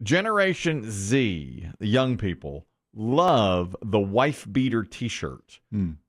Generation Z, the young people, love the wife beater T-shirt,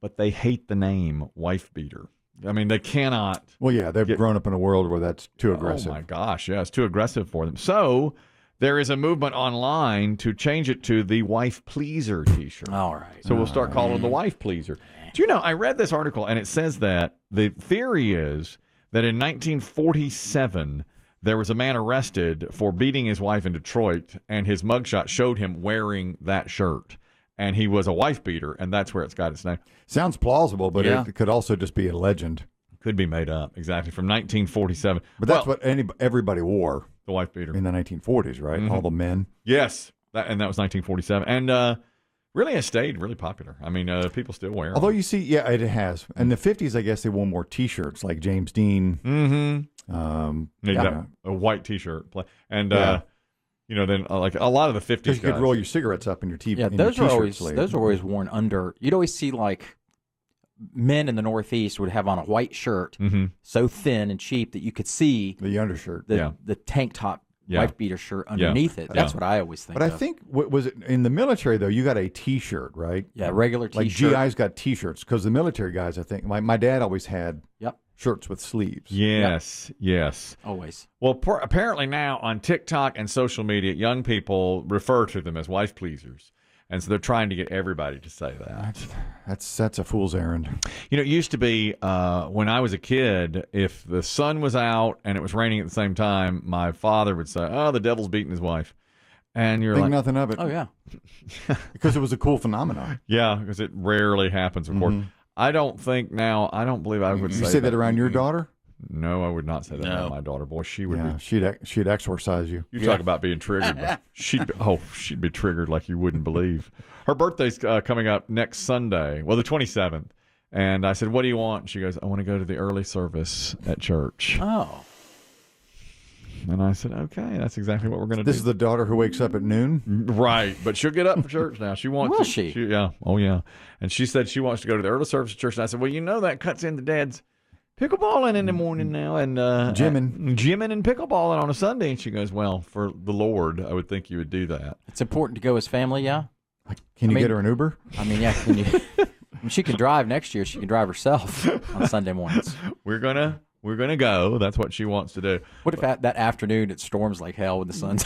but they hate the name wife beater. I mean, they cannot. Well, yeah, they've grown up in a world where that's too aggressive. Oh my gosh, yeah, it's too aggressive for them. So there is a movement online to change it to the wife pleaser T-shirt. All right. So we'll start calling it the wife pleaser. Do you know? I read this article and it says that the theory is that in 1947. There was a man arrested for beating his wife in Detroit, and his mugshot showed him wearing that shirt. And he was a wife beater, and that's where it's got its name. Sounds plausible, but it could also just be a legend. Could be made up, exactly, from 1947. But that's what everybody wore. The wife beater. In the 1940s, right? All the men. Yes, and that was 1947. And really has stayed really popular. I mean, people still wear them. Although you see, it has. In the 50s, I guess they wore more T-shirts, like James Dean. Mm-hmm. A white T-shirt, and then like a lot of the 50s, because you could roll your cigarettes up in your TV. Yeah, those are always worn under. You'd always see like men in the Northeast would have on a white shirt, so thin and cheap that you could see the undershirt, the tank top. Wife beater shirt underneath it. That's what I always think. But I think was it in the military though? You got a T-shirt, right? Yeah, regular T-shirt. Like GIs got T-shirts because the military guys. I think my dad always had. Shirts with sleeves. Yes, yes. Always. Well, apparently now on TikTok and social media, young people refer to them as wife pleasers. And so they're trying to get everybody to say that. That's a fool's errand. You know, it used to be when I was a kid, if the sun was out and it was raining at the same time, my father would say, "Oh, the devil's beating his wife." And you're Think nothing of it. Oh, yeah. Because it was a cool phenomenon. Yeah, because it rarely happens, of course. I don't believe I would say that. You say that around your daughter? No, I would not say that around my daughter. Boy, she would be. She'd exorcise you. You talk about being triggered. She'd be triggered like you wouldn't believe. Her birthday's coming up next Sunday, well, the 27th. And I said, "What do you want?" And she goes, "I want to go to the early service at church." Oh. And I said, "Okay, that's exactly what we're going to do." This is the daughter who wakes up at noon? Right, but she'll get up for church now. She wants Will to. she? Yeah. Oh, yeah. And she said she wants to go to the early service at church. And I said, "Well, you know that cuts into Dad's pickleballing in the morning now. And gymming and pickleballing on a Sunday." And she goes, "Well, for the Lord, I would think you would do that." It's important to go as family, yeah? Can you get her an Uber? I mean, yeah. Can you? She can drive next year. She can drive herself on Sunday mornings. We're gonna go. That's what she wants to do. What if that afternoon it storms like hell when the sun's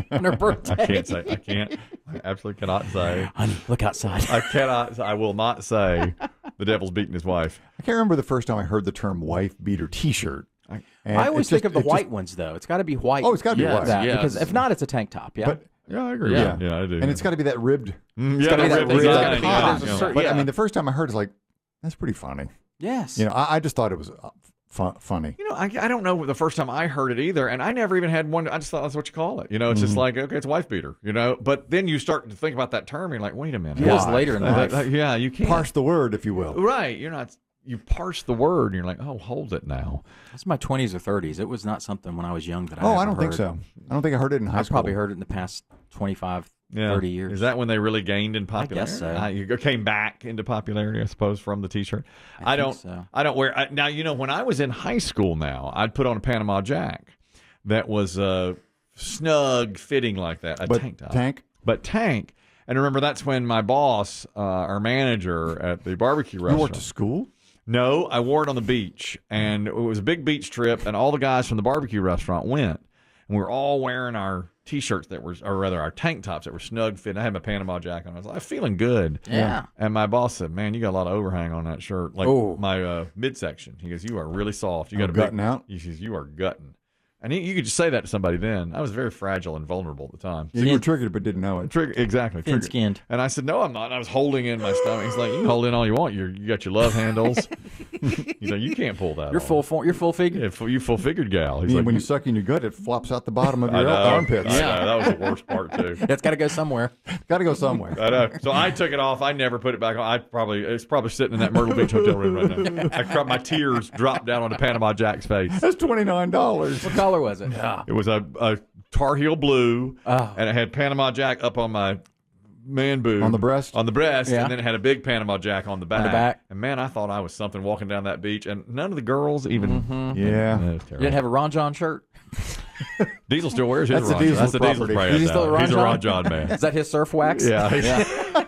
on her birthday? I can't say. I absolutely cannot say. Honey, look outside. I cannot. I will not say the devil's beating his wife. I can't remember the first time I heard the term wife beater T-shirt. I always think of the white ones though. It's got to be white. Oh, it's got to be white. Because if not, it's a tank top. Yeah. But, yeah, I agree. Yeah, I do. And it's got to be that ribbed. It's got to be that ribbed design. But I mean, the first time I heard, it's like, that's pretty funny. Yes. You know, I just thought it was funny. You know, I don't know the first time I heard it either, and I never even had one. I just thought that's what you call it. You know, it's just like, okay, it's a wife beater. You know, but then you start to think about that term, and you're like, wait a minute. It was later in life. You can't parse the word, if you will. Right. You're not. You parse the word, and you're like, oh, hold it now. It's my 20s or 30s. It was not something when I was young that I don't think so. I don't think I heard it in high school. I probably heard it in the past 25, 30 years. Is that when they really gained in popularity? I guess so. You came back into popularity, I suppose, from the T-shirt. I don't wear. Now, you know, when I was in high school now, I'd put on a Panama Jack that was snug fitting like that, a tank top. But tank. And remember, that's when my boss, our manager at the barbecue restaurant. You went to school? No, I wore it on the beach, and it was a big beach trip, and all the guys from the barbecue restaurant went, and we were all wearing our T-shirts our tank tops that were snug fit. I had my Panama Jacket on. I was like, I'm feeling good. Yeah. And my boss said, "Man, you got a lot of overhang on that shirt, like my midsection." He goes, "You are really soft. You got a gutting out." He says, "You are gutting." And you could just say that to somebody then. I was very fragile and vulnerable at the time. Yeah, you were triggered but didn't know it. Exactly. Thin-skinned. And I said, "No, I'm not." And I was holding in my stomach. He's like, "You can hold in all you want. You got your love handles." He's like, "You can't pull that You're full figured? Yeah, you full-figured gal." He's like, when you suck in your gut, it flops out the bottom of your armpits. Yeah, that was the worst part, too. It's got to go somewhere. Got to go somewhere. I know. So I took it off. I never put it back on. It's probably sitting in that Myrtle Beach hotel room right now. My tears dropped down on the Panama Jack's face. That's $29. What color was it? Yeah. It was a Tar Heel blue, and it had Panama Jack up on my man boob. On the breast? On the breast, Yeah. and then it had a big Panama Jack on the back. On the back. And man, I thought I was something walking down that beach, and none of the girls even. Yeah. It was terrible. You didn't have a Ron John shirt? Diesel still wears his That's Ron. the Diesel's That's the Diesel's property. brand. Is he still a Ron He's a John? Ron John man. Is that his surf wax? Yeah.